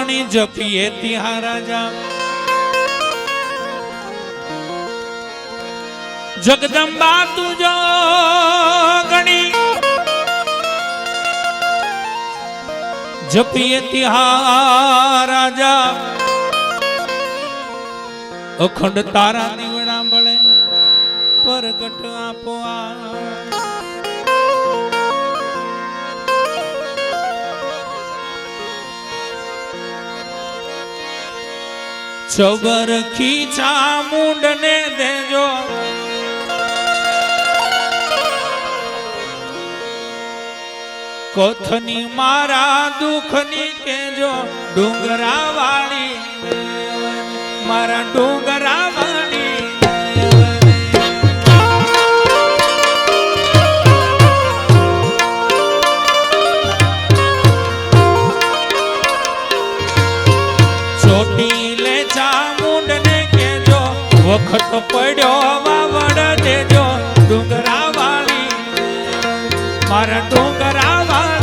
ગણી જપીએ ત્યાં રાજા જગદંબા તુજો ગણી જપીએ ત્યાં રાજા અખંડ તારા નીવડા મળે પરગટ આપો ચબર ખીચા મુંડ ને દેજો કોથની મારા દુખની કેજો ડુંગરા વાળી મારા ડુંગરા વાળી વખત પડ્યો વાવડ દેજો ડુંગરા વાળી મારા ડુંગરા વાળી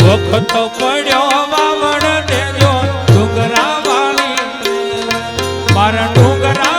વખત પડ્યો વાવડ દેજો ડુંગરા વાળી મારા ડુંગરા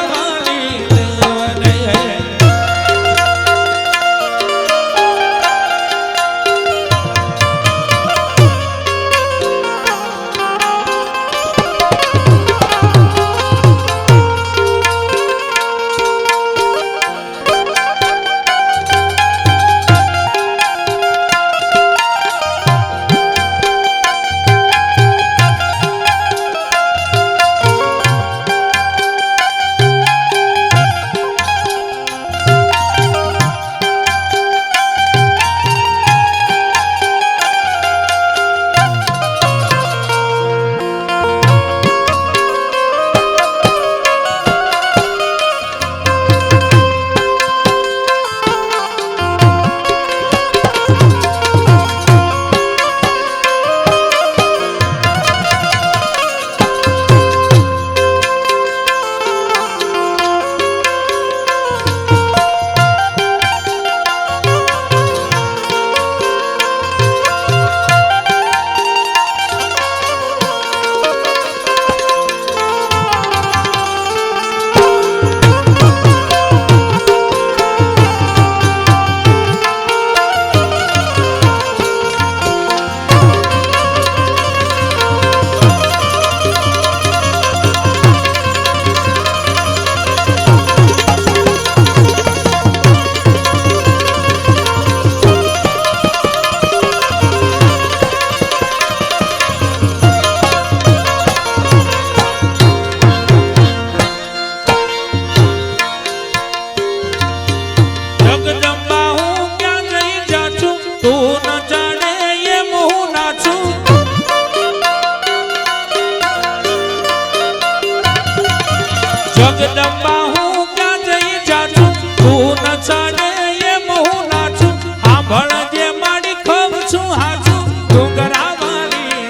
જગદંબા હું ક્યાં જઈ જાચું તું ન જાણે એમ હું નાચું સાંભળજે માડી ખબ છું હાચું ડુંગરા વાળી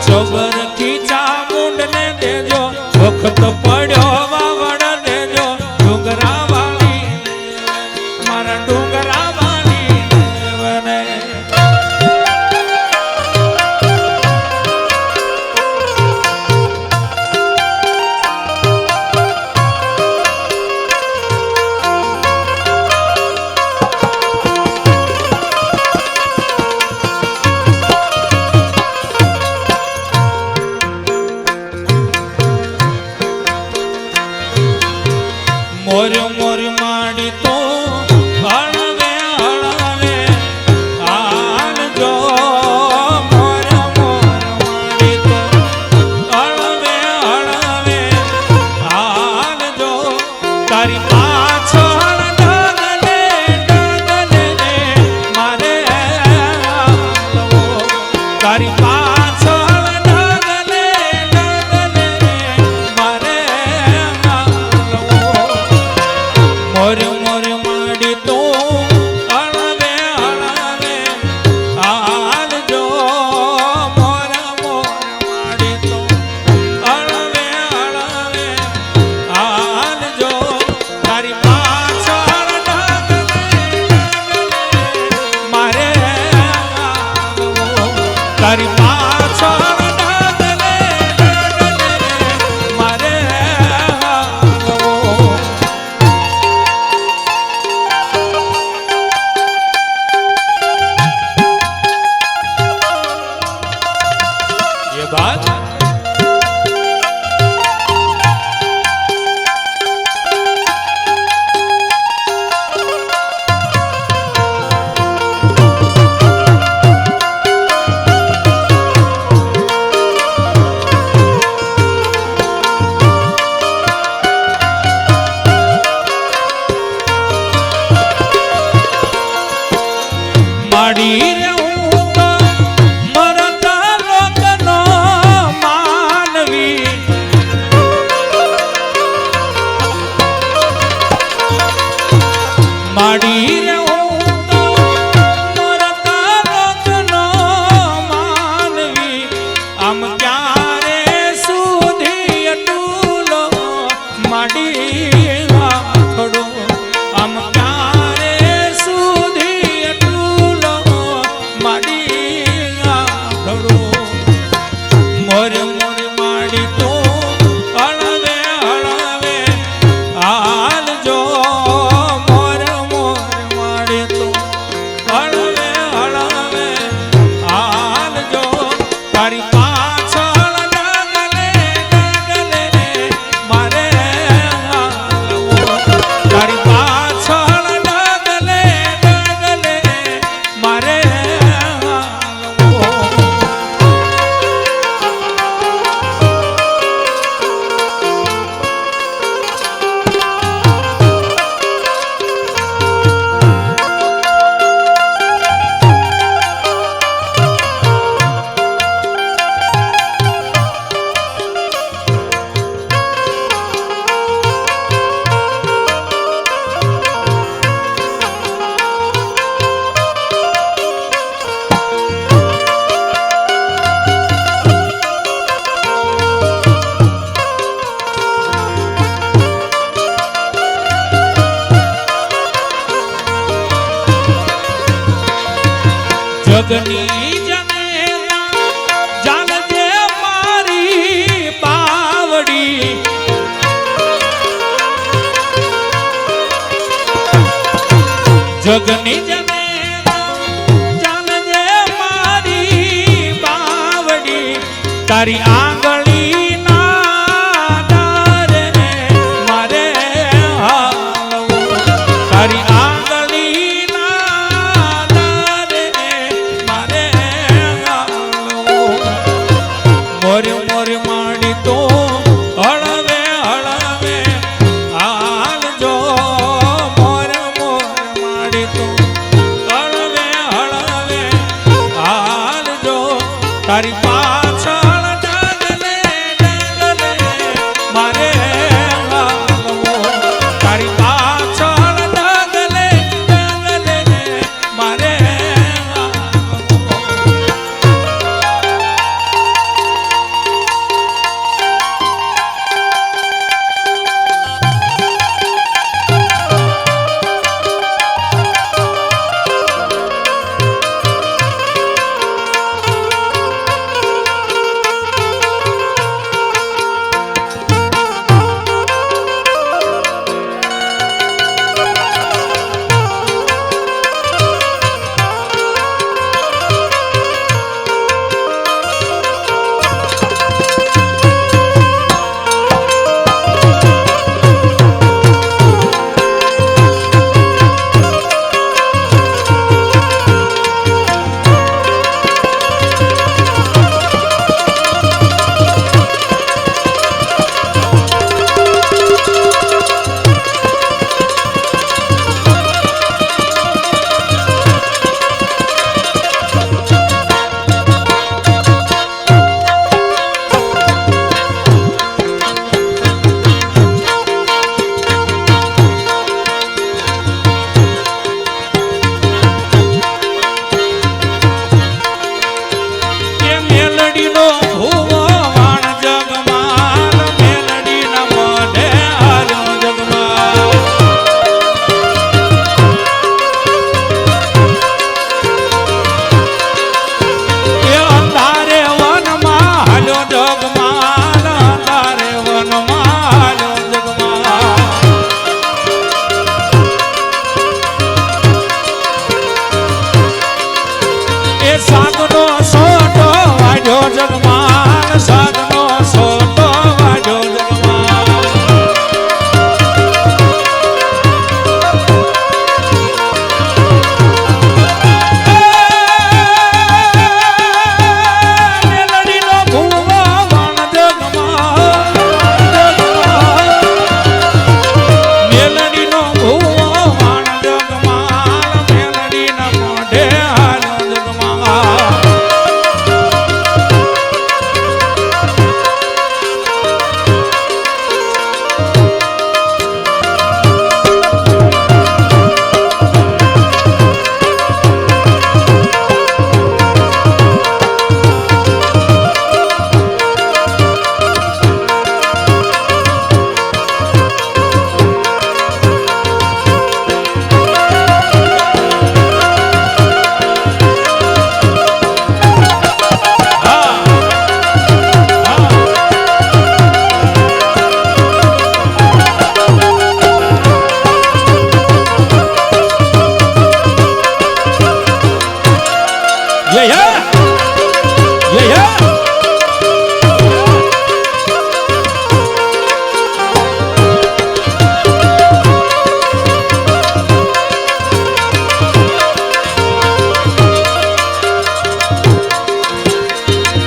ચબર ખીચા મુંડ ને દેજો વખત પડ્યો વાવડ દેજો ડુંગરા વાળી મારા ડુંગરા તારી પાછળ ડગલે ડગલે મારે હાલવું. મોર મોર માડી તો હળવે હળવે હાલજો. મોર મોર માડી તો હળવે હળવે હાલજો. તારી પાછળ ડગલે ડગલે મારે હાલવું. તારી પાછળ ડગલે ડગલે મારે હાલવું. ये बात માડી રે હું તો મરતા લોકનો માનવી. માડી રે હું તો મરતા લોકનો માનવી. આમ ક્યારે સુધી અટૂલો માડી હાથડો. આમ ક્યારે સુધી અટૂલો માડી હાથડો. મોર મોર માડી તો હળવે હળવે હાલજો. મોર મોર માડી તો હળવે હળવે હાલજો. તારી પાછળ ડગલે ડગલે મારે હાલવું. તારી પાછળ ડગલે ડગલે મારે હાલવું. જગની જનેલા જાણજે મારી બાવડી. જગની જનેલા જાણજે મારી બાવડી. તારી આંગળી ના ડારે મારે હાલવું. તારી આંગળી ના ડારે મારે હાલવું. મોર મોર માડી તો હળવે હળવે હાલજો. મોર મોર માડી તો હળવે હળવે હાલજો. તારી પાછળ ડગલે ડગલે મારે હાલવું. તારી પાછળ ડગલે ડગલે મારે હાલવું.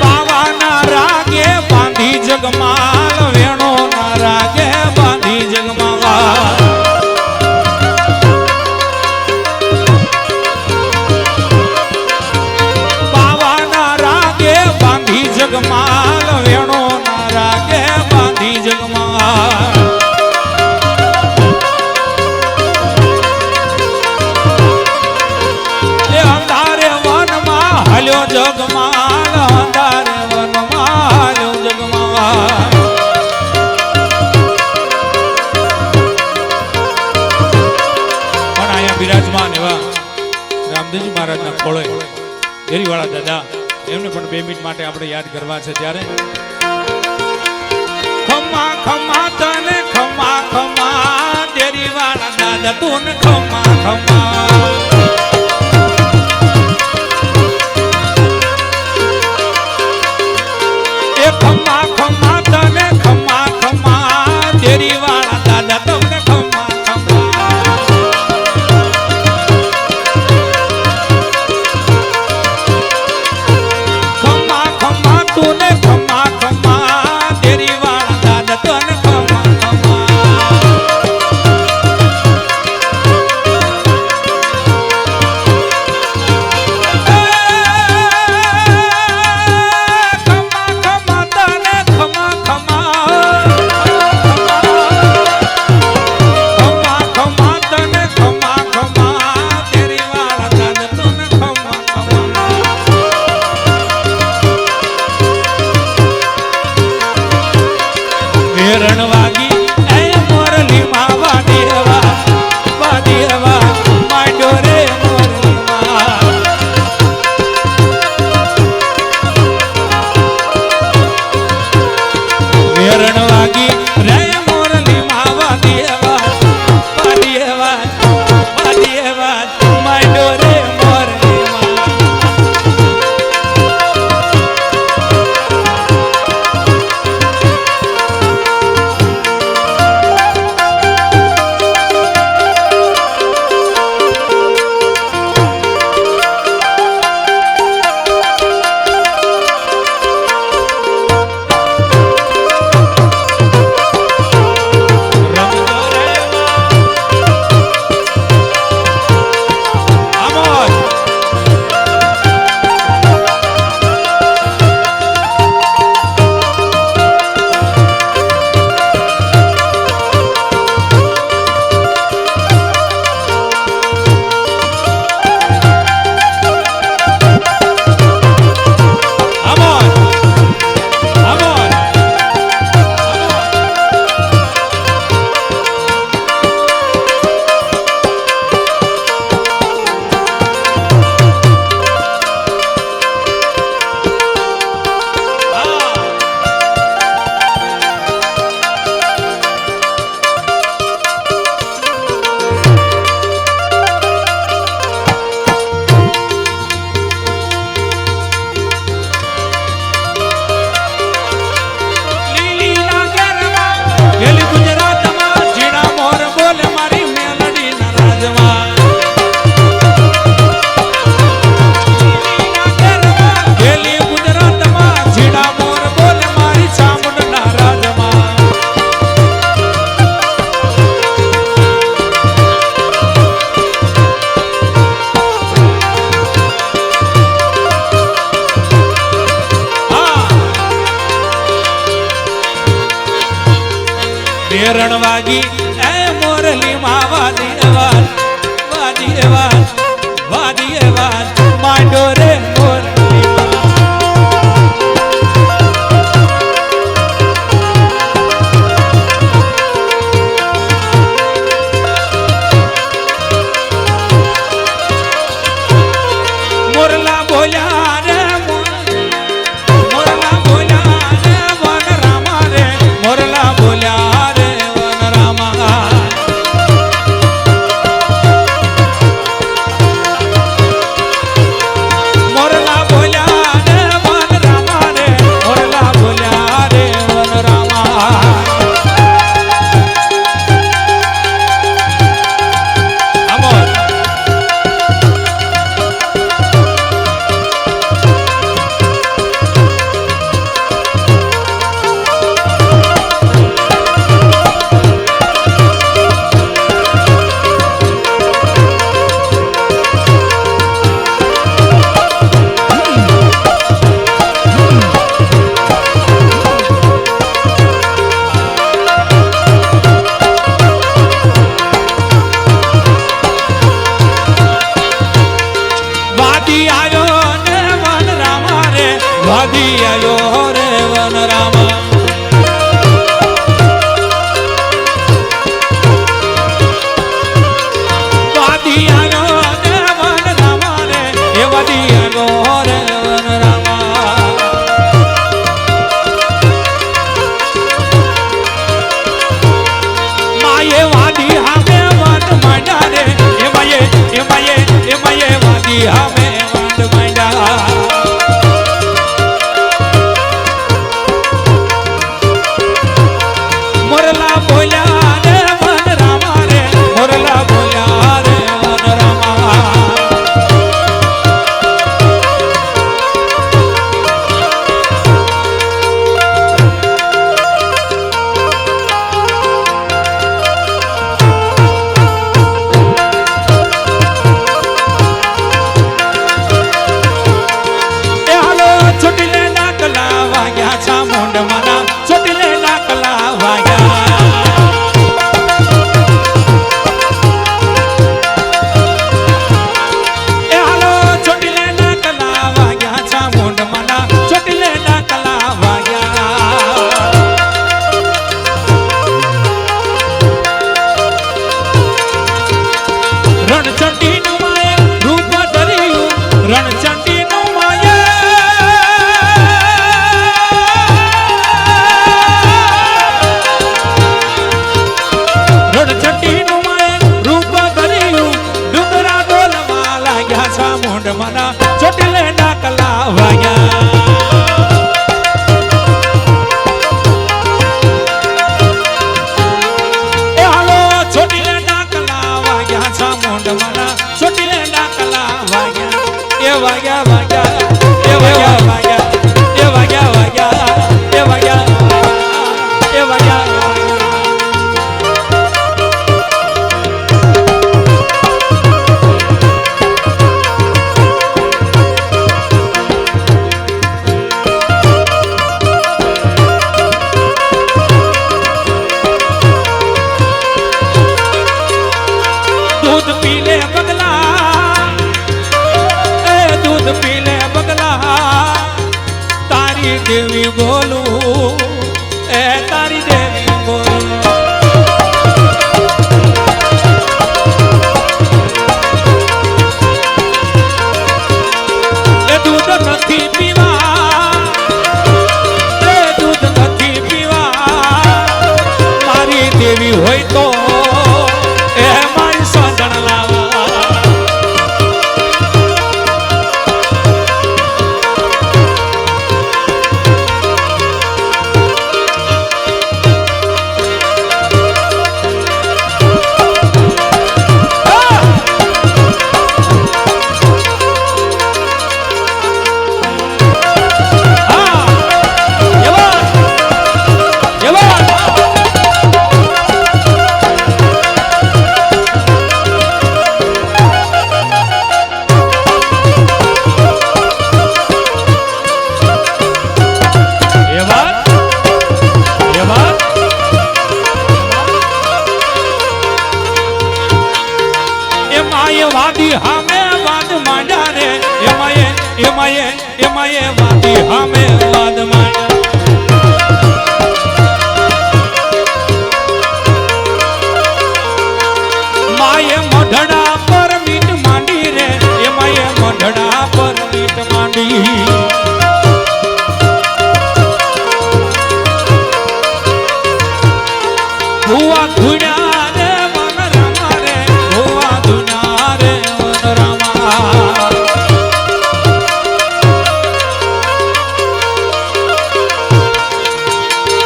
બાવાના રાગે બાંધી જગમાલ વેણો ના રાગે બાંધી જગમાવા જગમાલ વેણો ના રાગે બાંધી જગમાલ એ અંધારે વનમાં હાલ્યો જગમાલ અંધારે વનમાં હાલ્યો જગમાલ પણ અહીંયા બિરાજમાન એવા રામદેવજી મહારાજના ખોળે દેરીવાળા દાદા એમને પણ 2 મિનિટ માટે આપણે યાદ કરવા છે ત્યારે ખમા ખમા તને ખમા ખમા દેરીવાળા દાદા તું ખમા ખમા એ ખમા ખમા તને ખમા ખમા દેરીવાળા દાદા તમને ખમા ખમા તુને ખમા ખમા તેરી વાળા દાદા તને ખમા ખમા રણવાગી એ મોરલી માં વાડીવા વાડીવા માંડો રે મોરલી માં રણવાગી રે મોરલી માં વાડીવા વાડીવા વાડીવા માંડો રે મોરલી માં રણવાગી એ મોરલી માં વાદીવા વાદીવા વાદીવા માંડો રે મોરલી મોરલા બોલ્યા રે મોરલા બોલ્યા રે વન રામા રે મોરલા બોલ્યા રે વન રામા વાદી આવ્યો રે વન રામા વાદી આવ્યો રે વન રામા રે એ વાદી આવ્યો રે વન રામા માયે વાદી હામે વન માંડ્યા રે એ માયે વાદી હામે વન માંડ્યા મોરલા બોલ્યા રે વન રામા રે મોરલા બોલ્યા રે વન રામા એ હાલો છોટીલે ડાકલા વાગ્યા ચામુંડ મના છોટીલે ડાકલા વાગ્યા એ હાલો છોટીલે ડાકલા વાગ્યા ચામુંડ મના છોટીલે ડાકલા વાગ્યા રણચંડી નું માયે રૂપ ધર્યું રણચંડી નું માયે રણચંડી નું માયે રૂપ ધર્યું ડુંગરા ડોલવા લાગ્યા ચામુંડ મના ચોટીલે ડાકલા વાગ્યા એ હાલો ચોટીલે ડાકલા વાગ્યા ચામુંડ મના ચોટીલે ડાકલા વાગ્યા એ વાગ્યા વાગ્યા એ વાગ્યા વાગ્યા એ વાગ્યા વાગ્યા એ વાગ્યા એ વાગ્યા दूध पी ले बगला ए दूध पी ले बगला तारी देवी बोलूं ए तारी देवी बोलूं ए दूध નથી પીવા એ दूध નથી પીવા મારી દેવી હોય તો એ મારી સાંજણ લાવા વાદી હામે વાદ માંડ્યા રે એમાયે વાદી હામે વાદ માંડ્યા માયે મઢડા પર મીટ માંડી રે એમાયે મઢડા પર મીટ માંડી ભુવા ધુણ્યા રે વન રામા રે ભુવા ધુણ્યા રે વન રામા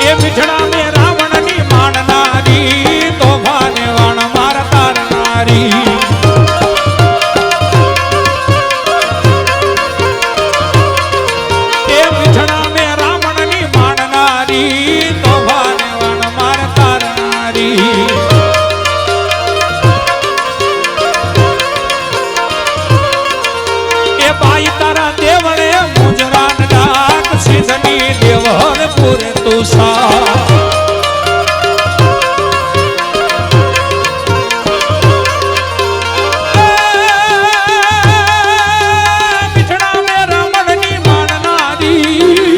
એ મીઠડા મે રાવણ ની માણનારી તોફાને વણ માર તારનારી એ મીઠડા મે રાવણ ની માણનારી તોફાને વણ માર તારનારી એ બાઈ તારા દેવળે મુજરાન ડાક સિદ્ધની દેવળ પૂરે તું સા મીઠડા મે રાવણ ની માણનારી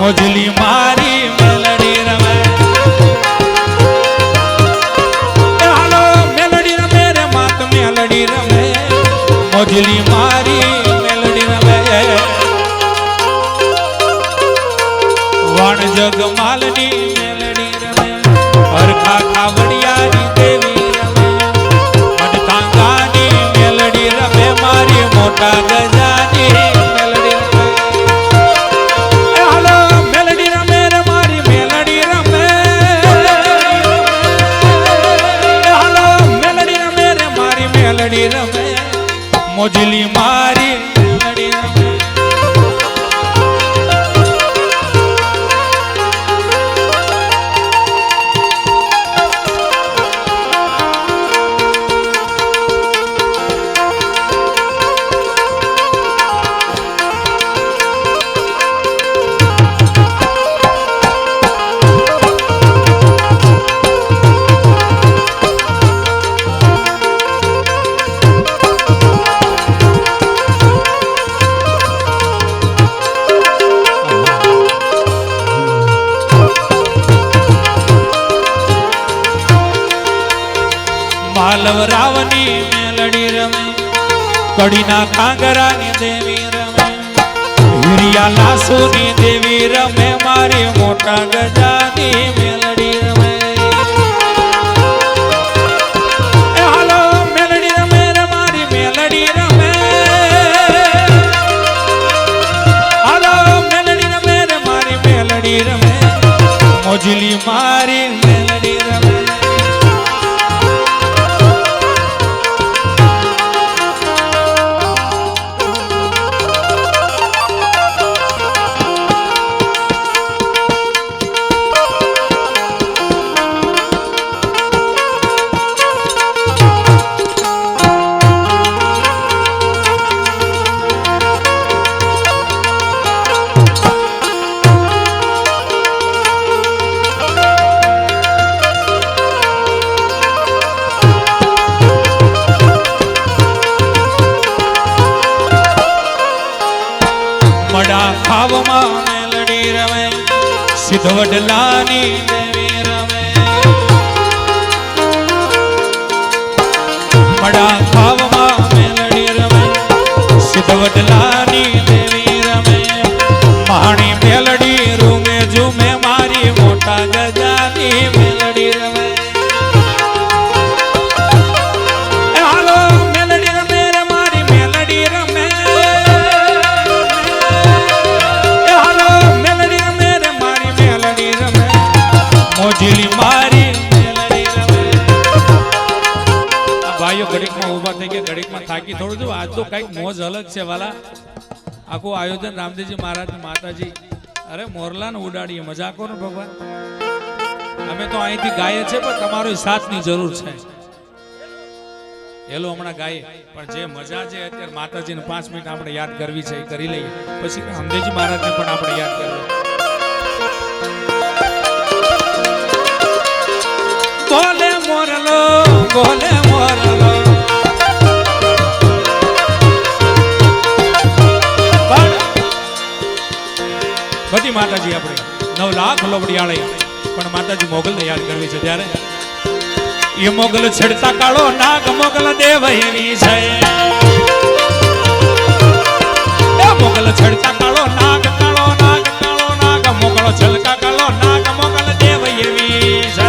મોજલી મારી મેલડી રમે હાલો મેલડી રમે રે માત મેલડી રમે મોજલી મારી મેલડી રમે વાણ જગમાલની મેલડી રમે હરખા ખાવડિયાની દેવી રમે મડતાંગાની મેલડી રમે મારી મોટા ગજાની મેલડી રમે હાલો મેલડી રમે રે મારી મેલડી રમે હાલો મેલડી રમે રે મારી મેલડી રમે મોજલી મારી મેલડી રમે માલવરાવની મેલડી રમે કડીના કાંગરાની દેવી રમે હિરિયા લાસુની દેવી રમે મારી મોટા ગજાની મેલડી રમે હાલો મેલડી રમે રે મારી મેલડી રમે હાલો મેલડી રમે રે મારી મેલડી રમે મોજલી મારી મેલડી રમે ખાવમાં મેલડી રમે સિદ્ધવડલાની દેવી રમે મડા ખાવમાં મેલડી રમે સિદ્ધવડલાની દેવી રમે માણી મેલડી રૂમે ઝૂમે મારી મોટા ગજાની મેલડી રમે હાલો મેલડી રમે રે મારી મેલડી રમે મોજલી મારી મેલડી રમે આ ભાઈઓ ઘડીકમાં ઊભા થઈ ગયા ઘડીકમાં થાકી થોડું જો આજ તો કઈક મોજ અલગ છે વાલા આખું આયોજન રામદેવજી મહારાજ માતાજી અરે મોરલાને ઉડાડીએ મજા કરો ને ભગવાન અમે તો અહીંથી ગાઈએ છે પણ તમારો સાથની જરૂર છે હેલો હમણાં ગાઈએ પણ જે મજા છે અત્યારે માતાજીને 5 મિનિટ આપણે યાદ કરવી છે એ કરી લઈએ પછી રામદેવજી મહારાજને પણ આપણે યાદ કરવું બોલે મોરલો બોલે મોરલો બધી માતાજી આપણે 9 લાખ લોબડિયાળી પણ માતાજી મોગલને યાદ કરવી છે ત્યારે એ મોગલ છડતા કાળો નાગ મોગલ દેવ એવી છે એ મોગલ છડતા કાળો નાગ કાળો નાગ કાળો નાગ મોગલ છલકા કાળો નાગ મોગલ દેવ એવી છે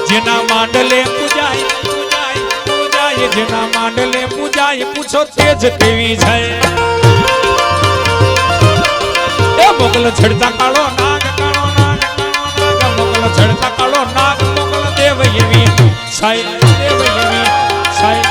જેના માંડલે પૂજાય પૂજાય પૂજાય જેના માંડલે પૂજાય પૂછો તેજ કેવી છે એ મોગલ છડતા કાળો નાગ કાળો નાગ કાળો નાગ મોગલ છડતા કાળો નાગ મોગલ દેવ એવી સાઈ દેવ એવી સાઈ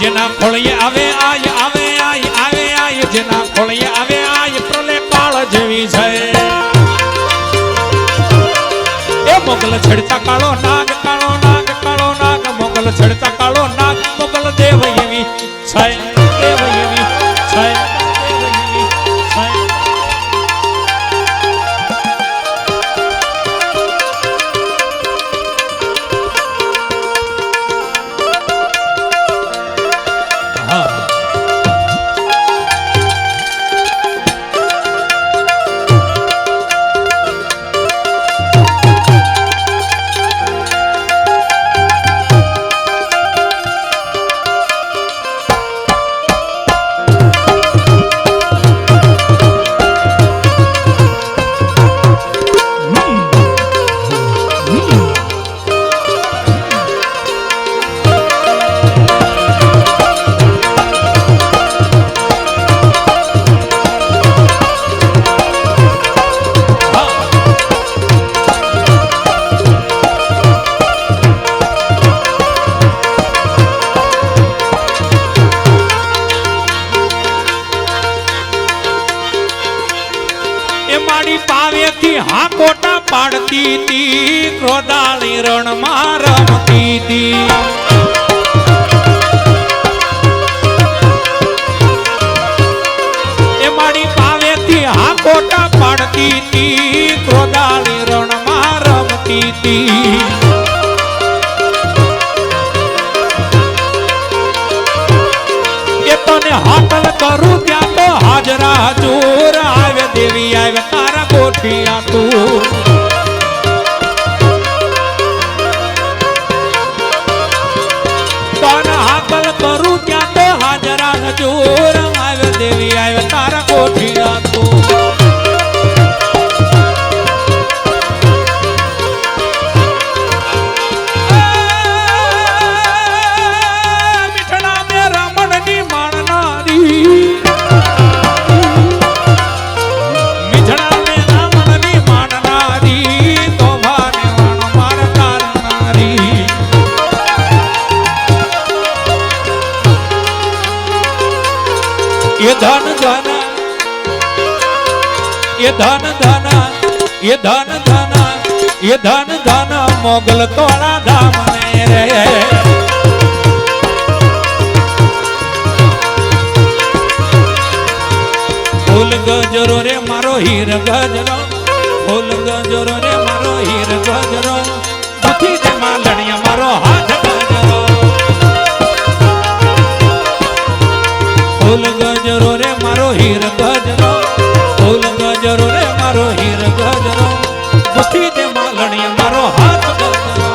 જેના ખોળીએ આવે આય આવે આય આવે આય જેના ખોળીએ આવે આય પ્રલય કાળ જેવી છે એ મોગલ છડતા કાળો નાગ કાળો નાગ કાળો નાગ મોગલ છડતા કાળો નાગ મોગલ દેવ એવી છે દેવ એવી છે દેવ એવી છે હા કોટા પાડતી તી ક્રોધાળી રણમાં રમતી તી એ મારી પાવેથી હા કોટા પાડતી તી ક્રોધાળી રણમાં રમતી તી એ તને હાકલ કરું ત્યાં તો હાજરા જોર આવે દેવી આવે તારા ગોઠિયા તું તને હાકલ કરું ત્યાં તો હાજરા જોર આવે દેવી આવે તારા ગોઠિયા તું ये धन धन ये धन धन ये धन धन ये धन धन मोगल तोड़ा धाम ने रे फूल गजरो रे मारो हीर गजरो फूल गजरो रे मारो हीर गजरो बुद्धि दे मालणिया मारो हाथ गजरो फूल गजरो रे मारो हीर गजरो फूल गजरो रे मारो हीर गजरो बुद्धि दे मालणिया मारो हाथ गजरो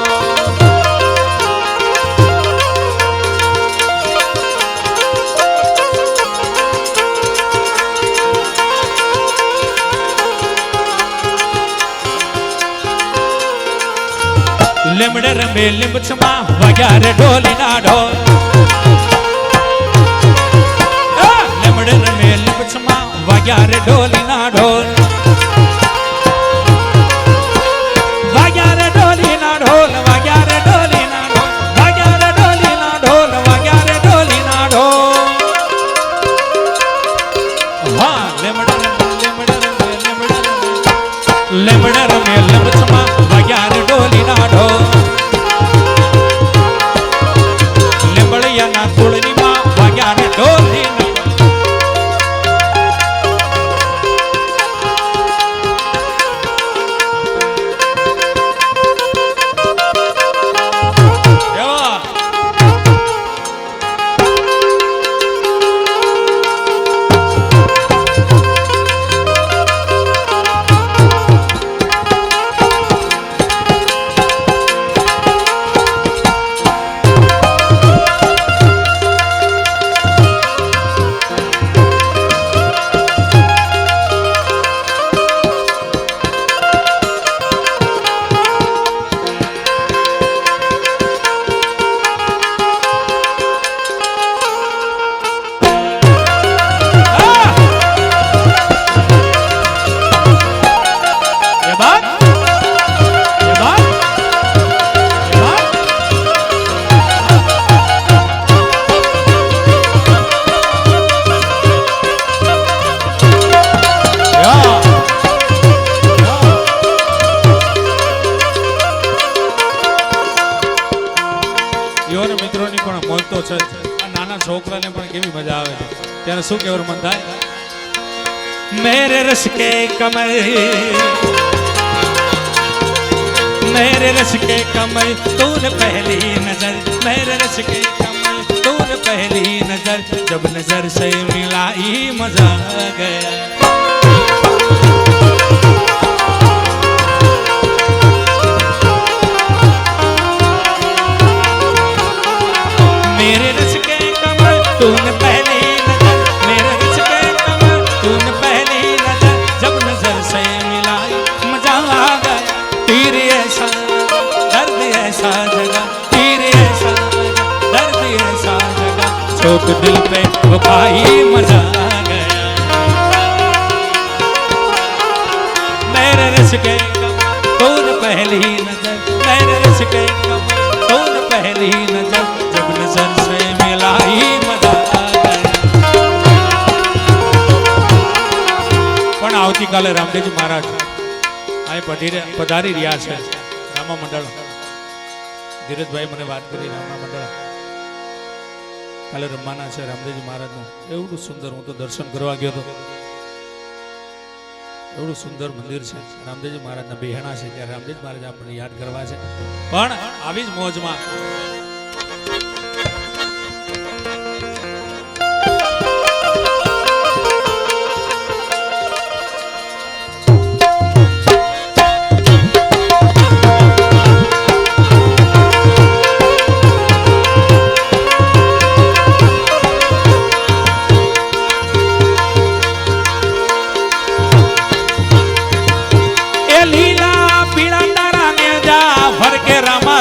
लेमड़े रमे लिंबचमा वग्या रे ढोली ना ढोल लेमड़े रमे लिंबचमा वग्या रे ढोली ना ढोल वग्या रे ढोली ना ढोल वग्या रे ढोली ना ढोल वग्या रे ढोली ना ढोल वग्या रे ढोली ना ढोल हाँ लेमड़े रमे लिंबचमा वग्या रे ढोली ना ढोल છે આ નાના છોકરાને પણ કેવી મજા આવે છે ત્યારે શું કહેવાનું મન થાય મેરે રસ કે કમર मेरे रस के कमर तूने पहली नजर मेरे रस के कमर तूने पहली नजर जब नजर से मिलाई मजा आ गया मेरे रस के कमर तूने पहली नजर मेरे रस के कमर तूने पहली नजर जब नजर से मिलाई मजा आ गया तीर ऐसा दर्द ऐसा जगह तीर ऐसा दर्द ऐसा जगह चोट दिल पे वो खाई मजा आ गया मेरे रस के कमर तूने पहली नजर मेरे रस के कमर तूने पहली नजर जब नजर से मिलाई मजा आ गया पण आवती काले रामदेवजी महाराज અહીં પધારી રહ્યા છે રામા મંડળ ધીરજભાઈ મને વાત કરી રામા મંડળ કાલે રમવાના છે રામદેવજી મહારાજનું એવડું સુંદર હું તો દર્શન કરવા ગયો હતો એવડું સુંદર મંદિર છે રામદેવજી મહારાજના બેહણા છે ત્યારે રામદેવજી મહારાજ આપણને યાદ કરવા છે પણ આવી જ મોજમાં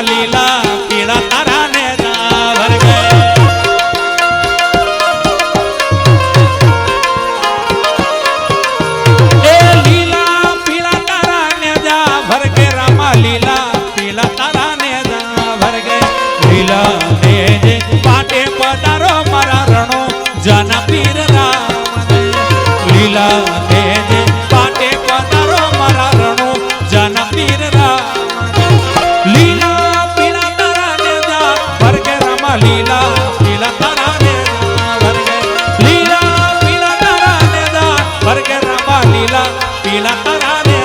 लीला पीड़ा तारा ने जा भर गए ए लीला पीड़ा तारा ने जा भर के रामा लीला पीड़ा तारा ने जा भर गए लीला ने जे पाटे पधारो मारा रणो जाना पीर राम लीला ने जे पाटे पधारो मारा रणो जाना पीर राम लीला लीला पीला तारा ने भर गए लीला पीला तारा ने भर गए रामा लीला पीला तारा ने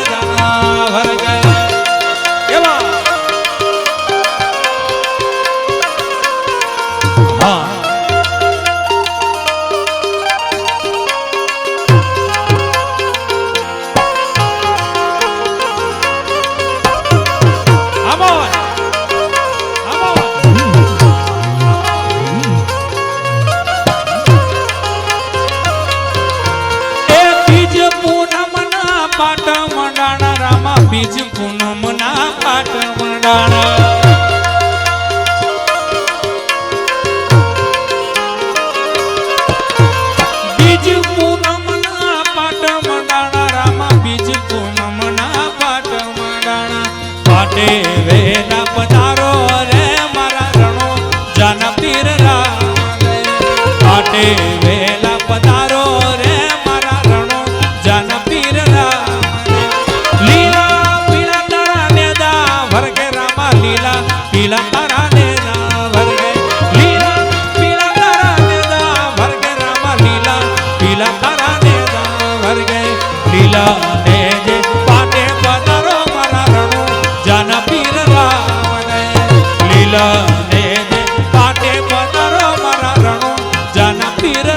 भर गए हाँ पाट मंडाणा रामा बीज पूनम ना पाट मंडाणा बीज पूनम ना पाट मंडाणा रामा बीज पूनम ना पाट मंडाणा पाटे वेला पधारो रे मारा रणो जाना पीर राम पाटे वेला पधारो रे मारा रणो जाना पीर राम पीला तारा ने भर गए लीला पीला तारा ने भर गए रामा लीला पीला तारा ने भर गए लीला ने जे पाटे पधारो मारा रणो जाना पीर राम ने लीला ने जे पाटे पधारो मारा रणो जाना पीर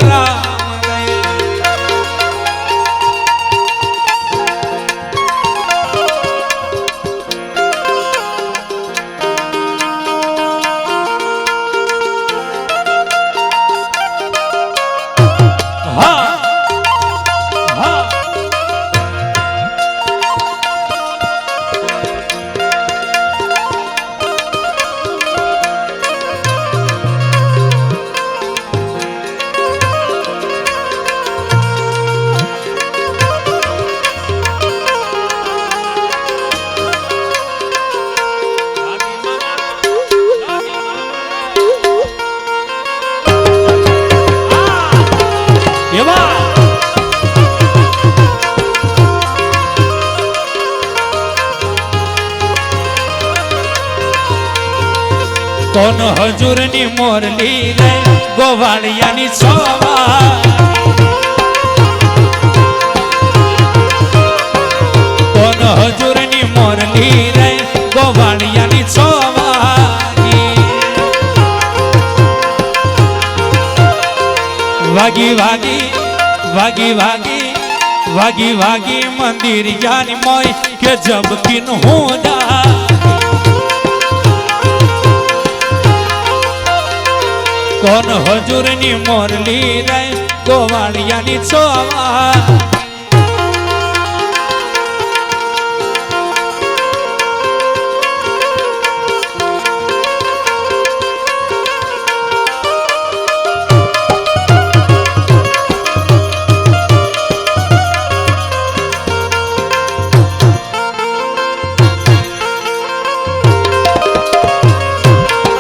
કોણ હજુરની મોરલી રે ગોવાળિયાની સોવા કોણ હજુરની મોરલી રે ગોવાળિયાની સોવાની વાગી વાગી વાગી વાગી વાગી વાગી મંદિર જાની મોય કે જબકીન હું જા કોણ હજુરની મોરલી રે ગોવાળિયાની સોવા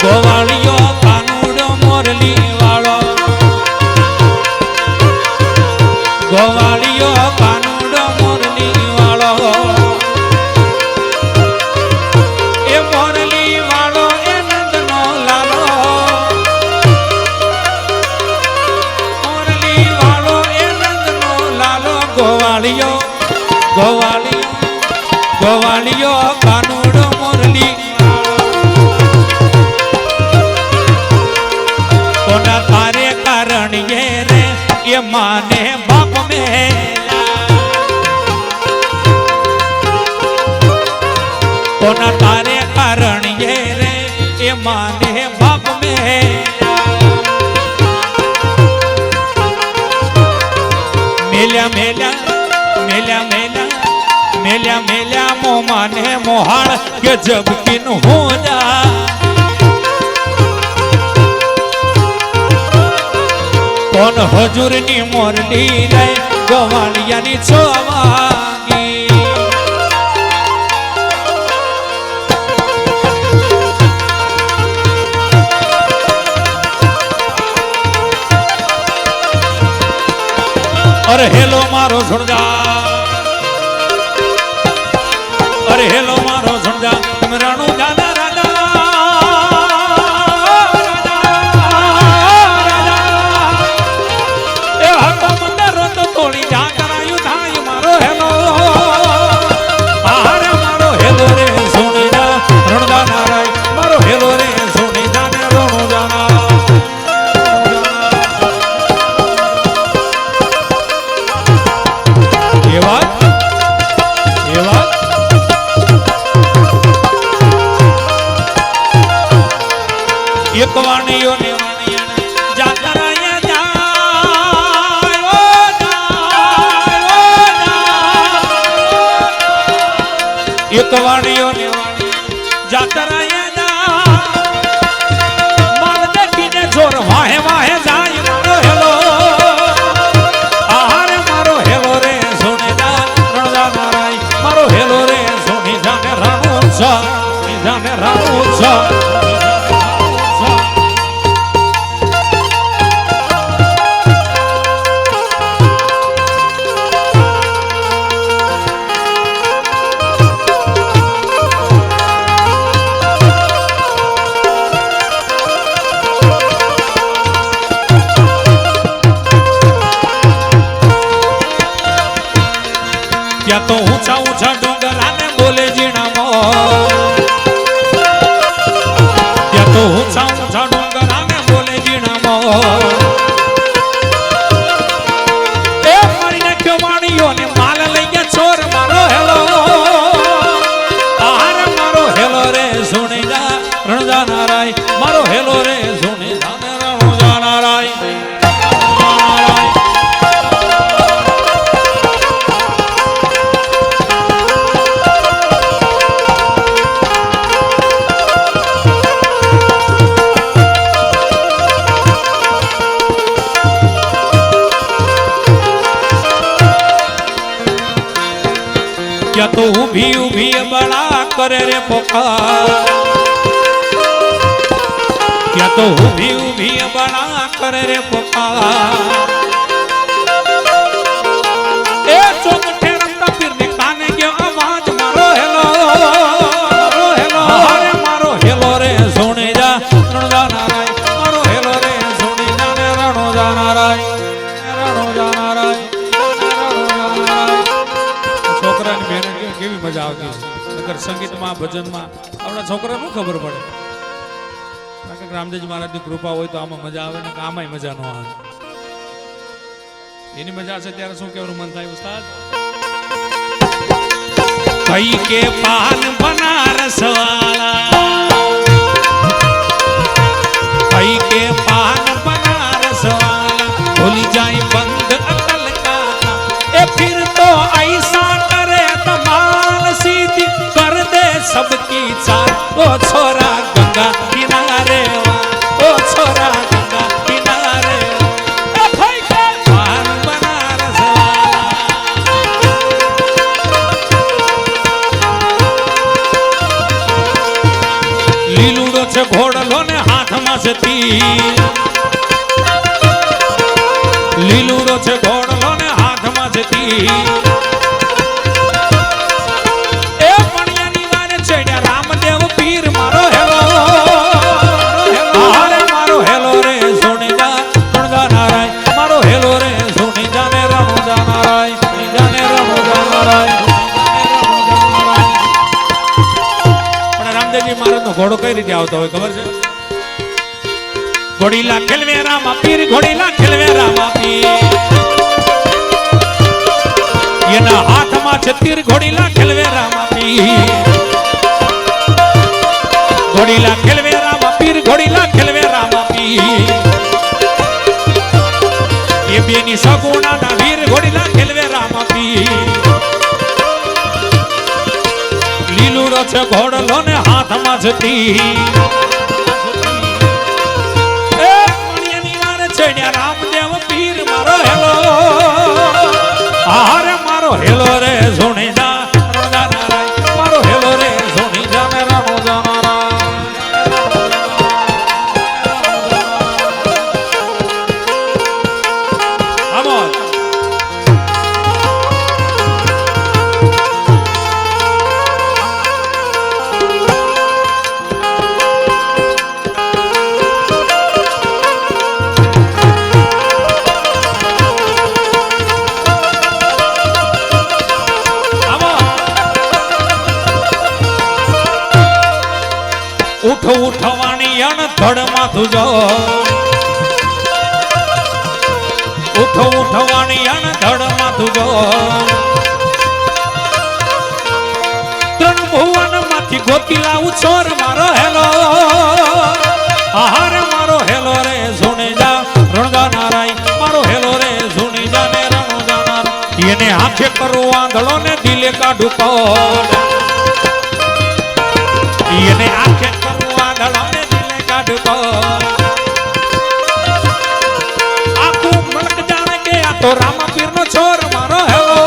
ગોવાળિયો કાનુડો મોરલી વાળો ગોવાળિયો કાનુડો મોરલી વાળો એ મોરલી વાળો એ નંદનો લાલો મોરલી વાળો એ નંદનો લાલો ગોવાળિયો ગોવાળિયો ગોવાળિયો કાનુડો મોરલી तारे कारण ये रे ये माने बाप मेला कोना तारे कारण ये रे ये माने बाप मेला मेल्या मेल्या मेल्या मेल्या मेल्या मेल्या मो माने मोहाड़ के जब किन हो जा કોણ હજુરની મોરલી રે ગોવાળિયાની સોવાની અરે હેલો મારો સુણજા અરે હેલો મારો સુણજા તમે રાણુ જાના રાજા એક વાણીઓ ને જાતરાયા જાય એક વાણીઓ ને જાતરાયા માલ દેખીને જોર વાહે વાહે જાય મારો હેલો આહારે મારો હેલો રે સોને જા રણદા નારાય મારો હેલો રે સોની જાને રાણો જાને રાણો क्या तो ऊंचा ऊंचा डोंगरा ने बोले जीना मो क्या तो ऊंचा ऊंचा डोंगरा ने बोले जीना मो ए मारी ने क्यों वाणियों ने माल लइया छोर मारो हेलो आहार मारो हेलो रे सुने जा रणजा नाराय मारो हेलो रे सुने जा रणजा नाराय क्या तो उभी उभी बड़ा करे रे पुकार क्या तो उभी उभी बड़ा करे रे पुकार ए चौक ठेरता फिर निकाने के आवाज मारो हेलो अरे मारो हेलो रे सुने जा કીર્તનમાં ભજનમાં આપણા છોકરાનું ખબર પડે. કારણ કે રામદેવજી મહારાજની કૃપા હોય તો આમાં મજા આવે ને આમાંય મજા ન આવે. એની મજા છે ત્યારે શું કહેવાનું મન થાય ઉસ્તાદ? કઈ કે પાન બનારસ વાળા, કઈ કે પાન બનારસ વાળા, ભૂલી જાય બંધ અકલ का ए फिर तो ऐसा करे तमाल सीधी कर दे सबकी चाल. ओ छोरा गंगा किनारे वा, ओ छोरा गंगा किनारे वा, भाई के पान बनारस वाला. લીલુડો છે ઘોડલો ને હાથમાં છે તીર, લીલુડો છે ઘોડલો ને હાથમાં છે તીર. એ પણિયાની વારે ચડ્યા રામદેવ પીર મારો હેલો, અરે મારો હેલો રે સોને જા રણગા નારાય, મારો હેલો રે સોને જાને રણગા નારાય, જાને રણગા નારાય. પણ રામદેવજી મહારાજ નો ઘોડો કઈ રીતે આવતો હોય ખબર છે? ઘોડીલા ખેલવે રામા પીર, ઘોડીલા ખેલવે રામા પીર. એના હાથમાં છે તીર, ઘોડીલા ખેલવે રામા પીર. ઘોડીલા ખેલવે રામા પીર, ઘોડીલા ખેલવે રામા પીર. એ બેની સગુણાના વીર, ઘોડીલા ખેલવે રામા પીર. લીલુડો છે ઘોડલો ને હાથમાં છે તીર. રામદેવ પીર મારો હેલો, હારે મારો હેલો રે સોની જા રણગા નારાય, મારો હેલો રે સોની જાને રણગા નારાય. ઉઠ ઉઠવાની અણધડ માથું જો, ઉઠ ઉઠવાની અણધડ માથું જો. ત્રણ ભુવન માંથી ગોતી લાવું ચોર મારો હેલો, હારે મારો હેલો રે સુણી જા રણગા નારાય, મારો હેલો રે સુણી જા ને રણગા નારાય. એને આંખે કરું આંધળો ને દિલે કાઢું કોડ, એને આંખે ને દિલે કાઢું કોડ. આખું મલક જાણે કે આ તો રામાપીર નો છોર મારો હેલો,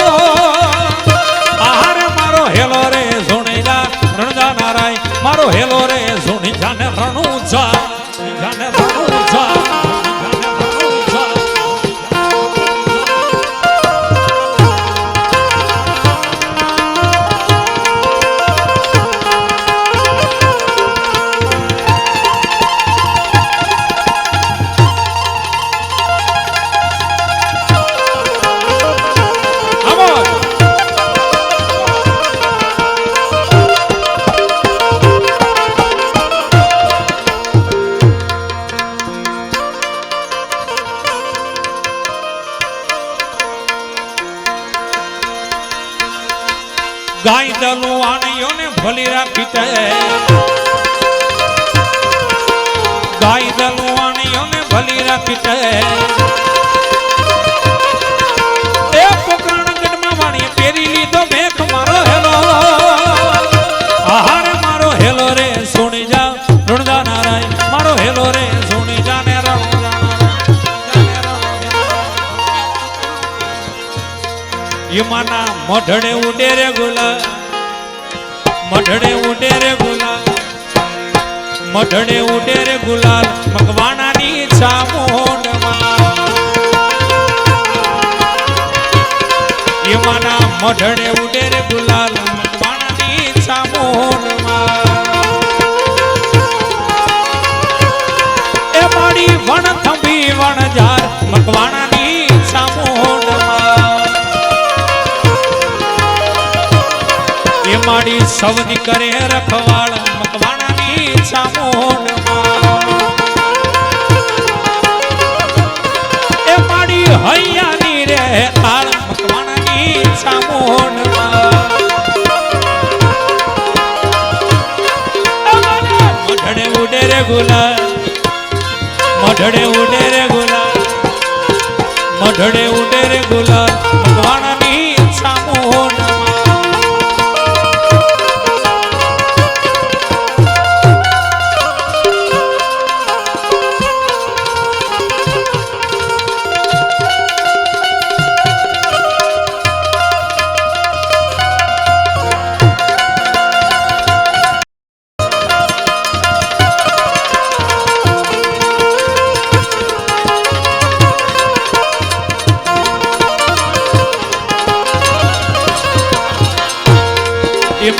હારે મારો હેલો રે સુણી જા રણગા નારાય, મારો હેલો રે સુણી જા ને રણુ જા, જાને રણુ જા. ગાય દલું આણીઓને ભલી રાખી તે, ગાય દલું આણીઓને ભલી રાખી તે. એ પોકરણગઢમાં વાણીએ પહેરી લીધો મેઘ મારો હેલો, હારે મારો હેલો રે સોની જા રણગા નારાય, મારો હેલો રે સોની જા ને રણગા નારાય. યમાના મઢડે ઉડે રે ગુલા, મઢડે ઉડે રે ગુલાલ, મઢડે ઉડે રે ગુલાલ, મકવાણાની ચામુંડમાં. યમાના મઢડે ઉડે રે ગુલાલ, મકવાણાની ચામુંડમાં. એ માડી વણ થંભી વણ જાર, મકવાણાની ચામુંડમાં. એ માડી સૌની કરે રખવાળ મકવાણાની ચામુંડમાં એ માડી હૈયાની રે આળ મકવાણાની ચામુંડમાં મઢડે ઉડે રે ગુલાલ મઢડે ઉડે રે ગુલાલ મઢડે ઉડે રે ગુલાલ મકવાણાની ચામુંડમાં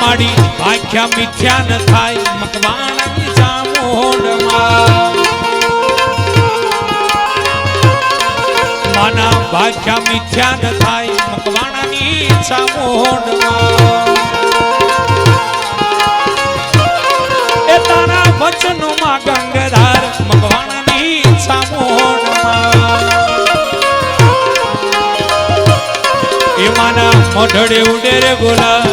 માડી ભાગ્યા મિથ્યા ન થાય મકવાણાની ચામુંડમાં માના ભાગ્યા મિથ્યા ન થાય મકવાણાની ચામુંડમાં એ તારા વચનોમાં ગંગાધાર મકવાણાની ચામુંડમાં એ માના મઢડે ઉડે રે ગુલાલ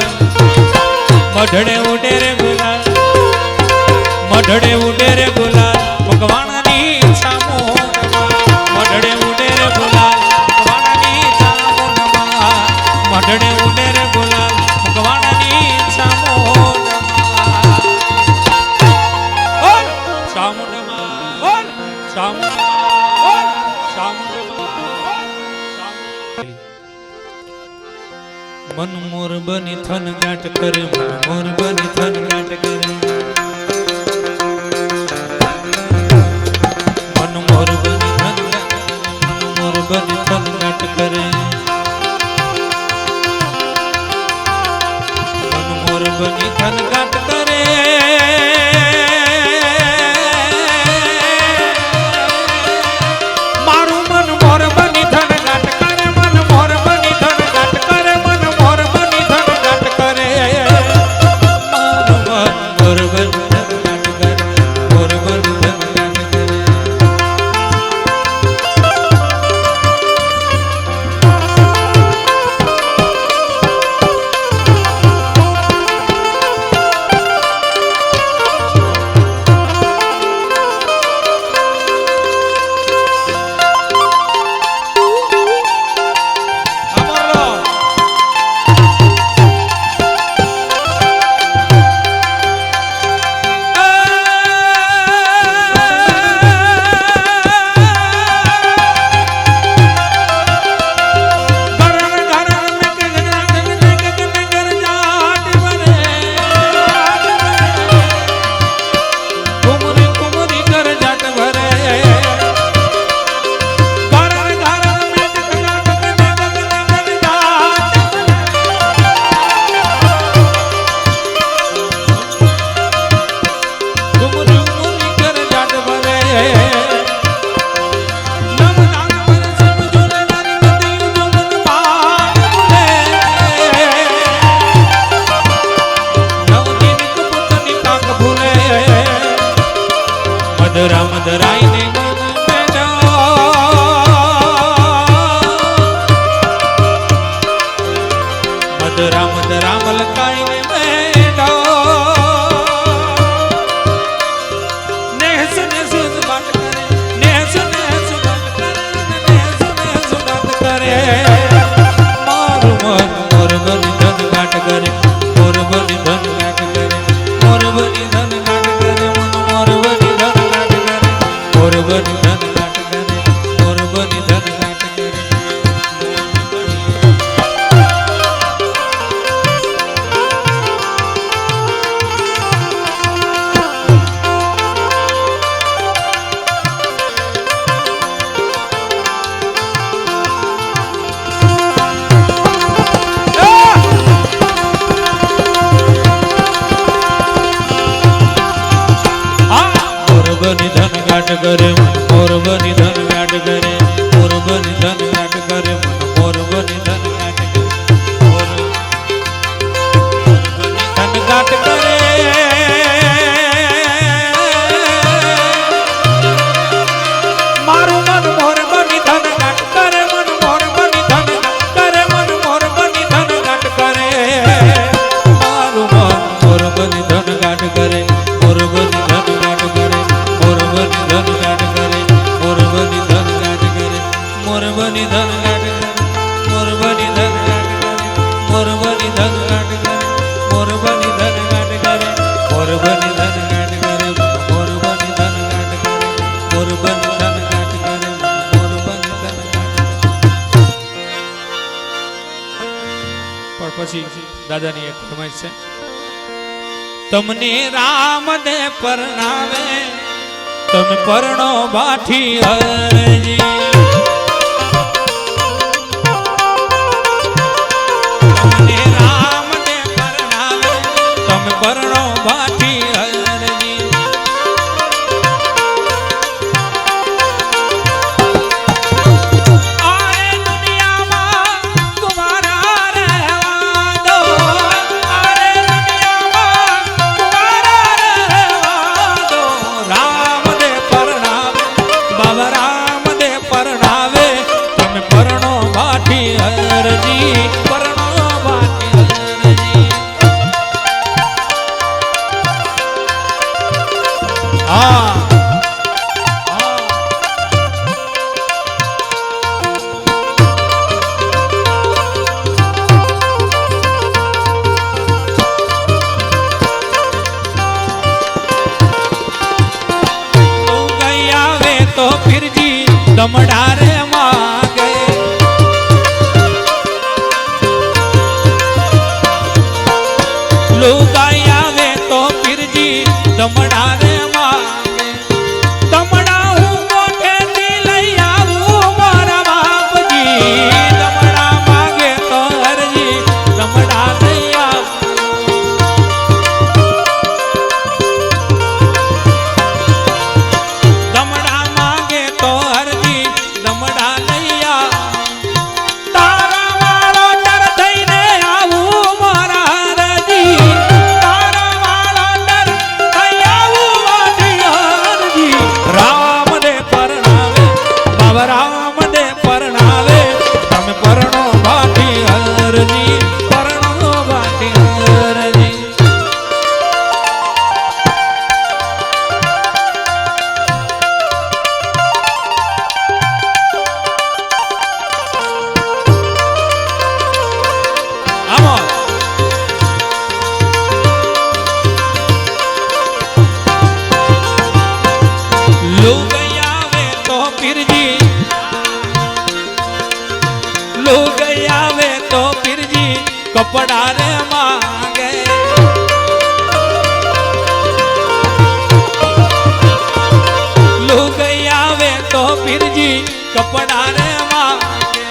મઢડે ઉડે રે ગુલાલ મઢડે ઉડે રે ગુલાલ મકવાણાની ચામુંડમાં મઢડે ઉડે રે ગુલાલ મકવાણાની ચામુંડમાં મઢડે ઉડે રે ગુલાલ મકવાણાની ચામુંડમાં ઓર ચામુંડમાં ઓર ચામુંડમાં ઓર ચામુંડમાં મન મોર બની થન ગાંઠ કરે મન મોર બની થન ગાંઠ કરે મન મોર બની થન મન મોર બની થન ગાંઠ કરે મન મોર બની થન ગાંઠ કરે મારું મન મોર બની થન ગાંઠ કરે મન મોર બની થન ગાંઠ કરે મન મોર બની થન ગાંઠ કરે મારું મન મોર બની થન ગાંઠ કરે મોર બની થન ગાંઠ કરે રામ ધરાઈ ને મધરામ ધરામ લકાઈ ને બેઠો નેસ નેસ બાત કરે નેસ નેસ બાત કરે નેસ નેસ બાત કરે મારું મન મોર બની ધન ગાંઠ કરે મોર બની ધન ગાંઠ કરે મોર બની ધન ગાંઠ કરે મન મોર બની ધન ગાંઠ કરે મોર બની ધન ગાંઠ કરે મોર બની ધન ગાંઠ કરે બની ધન ગાંઠ કરે મોર બની ધન ગાંઠ કરે મોર બની ધન ગાંઠ કરે મોર બની ધન ગાંઠ કરે મોર બની ધન ગાંઠ બની ધન ગાટ કરે મોર બની ધન ગાટ કરે મોર બની ધન ગાટ કરે મોર બની ધન ગાટ કરે મોર બની ધન ગાટ કરે મોર બની ધન ગાટ કરે મોર બની ધન ગાટ કરે મોર બની ધન ગાટ પણ પછી દાદાની એક ફરમાઈશ છે તમને રામ દે પરણાવે તમે પરણો બાઠી હરજી તમને રામ દે પરણાવે તમે પરણો બાઠી હરજી આરે દુનિયામાં કુંવારા રહેવા દો આરે દુનિયામાં કુંવારા રહેવા દો રામ દે પરણાવે બાબા રામ દે પરણાવે તમે પરણો બાઠી હરજી પરણો બાઠી હરજી હા तो फिर जी दमड़ारे मांगे लुगाई आवे तो फिर जी दमड़ारे मांगे दमड़ा हूँ मोटे दिलई आऊं मारा बाप जी दमड़ा मांगे तो हर जी दमड़ा नहीं दमड़ा मांगे तो हर जी दमड़ा नैया तारा वालो डर थईने आऊं मारा हरजी तारा वालो डर थई आऊं मारी हरजी राम दे परणावे बाबा राम दे परणावे તમે પરણો બાઠી હરજી પરણો બાઠી હરજી Vamos. लोग आवे तो फिर जी लोग आवे तो फिर जी कपड़ा रे मांगे लोग आवे तो फिर जी कपड़ा रे मांगे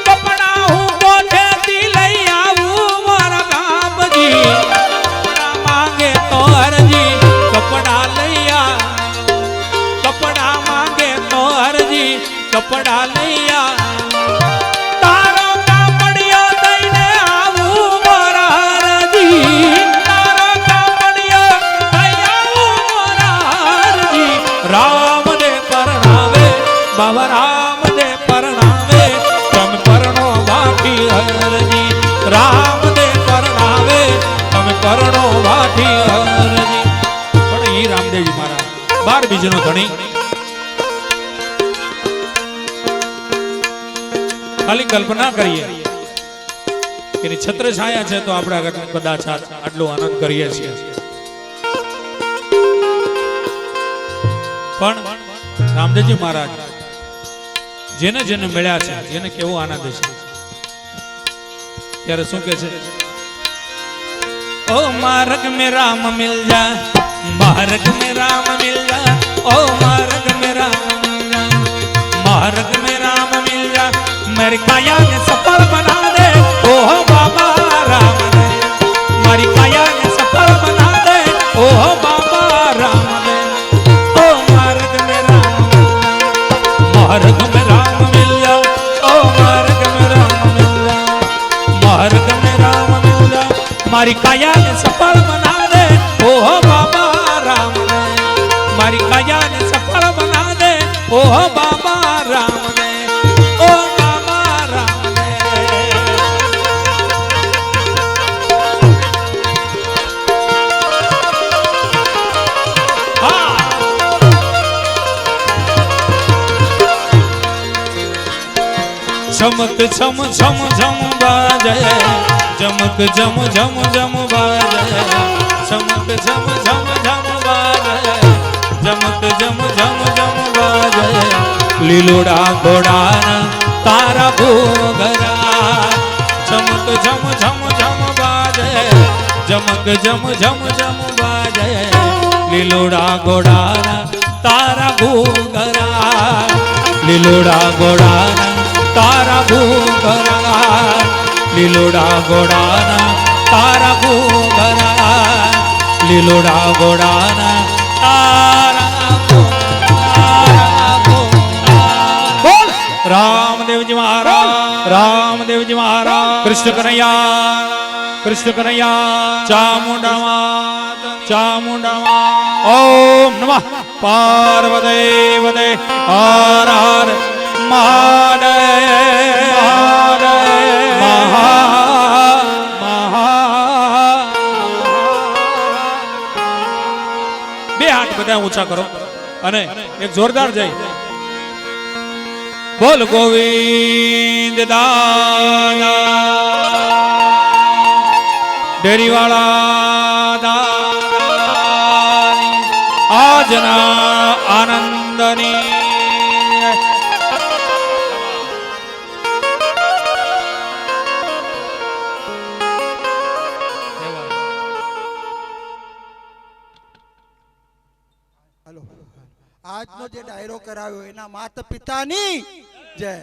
कपड़ा हूँ कोठे दिलई आऊं मारा बाप जी कपड़ा मांगे तो हर जी कपड़ा लैया कपड़ा मांगे तो हर जी कपड़ा लैया तारो कापड़ियो दईने आऊं मारा हरजी तारो कापड़ियो दई आऊं मारा हरजी राम दे परणावे बाबा राम दे परणावे તમે પરણો બાઠી હરજી રામ દે પરણાવે તમે પરણો બાઠી હરજી પણ ઈ રામદેવજી મારા 12 બીજનો ધણી ખાલી કલ્પના કરીએ કે એની છત્ર છાયા છે તો આપણે કદાચ આટલો આનંદ કરીએ છીએ પણ રામદેવજી મહારાજ જેને જેને મળ્યા છે જેને કેવો આનંદ છે ત્યારે શું કહે છે ओ मार्ग में राम मिल जा मार्ग में राम मिल जा ओ मार्ग में राम मिल जा मार्ग में राम मिल जा मेरी काया ने सफल बना दे ओ बाबा राम दे मेरी काया ने सफल बना दे ओ बाबा राम दे ओ मार्ग में राम मिल जा मार्ग में राम मिल जा ओ मार्ग में राम मिल जा मार्ग में राम मिल जा मारी काया ने सफल बना दे ओ बाबा राम ने मारी काया ने सफल बना दे ओ बाबा राम ने ओ बाबा राम ने ચમક છમ છમ છમ બાજે ચમક જમ જમ જમ બાજે ચમક જમ જમ જમ બાજે ચમક જમ જમ જમ બાજે લીલોડા ઘોડાના તારા ભોગરા ચમક જમ જમ જમ બાજે ચમક જમ જમ જમ બાજે લીલોડા ઘોડાના તારા ભોગરા લીલોડા ઘોડાના તારા ભોગરા લીલોડા ઘોડાના તારા ભોગરા લીલોડા ઘોડાના તારા બોલ રામદેવજી મહારાજ કૃષ્ણ કનૈયા ચામુંડા ઓમ નમઃ પાર્વતી વદે હર હર બે હાથ બધા ઊંચા કરો અને એક જોરદાર જય બોલ ગોવિંદ દાદા ડેરીવાળા દાદા આજના આનંદની આજનો જે ડાયરો કરાવ્યો એના માતા પિતાની જય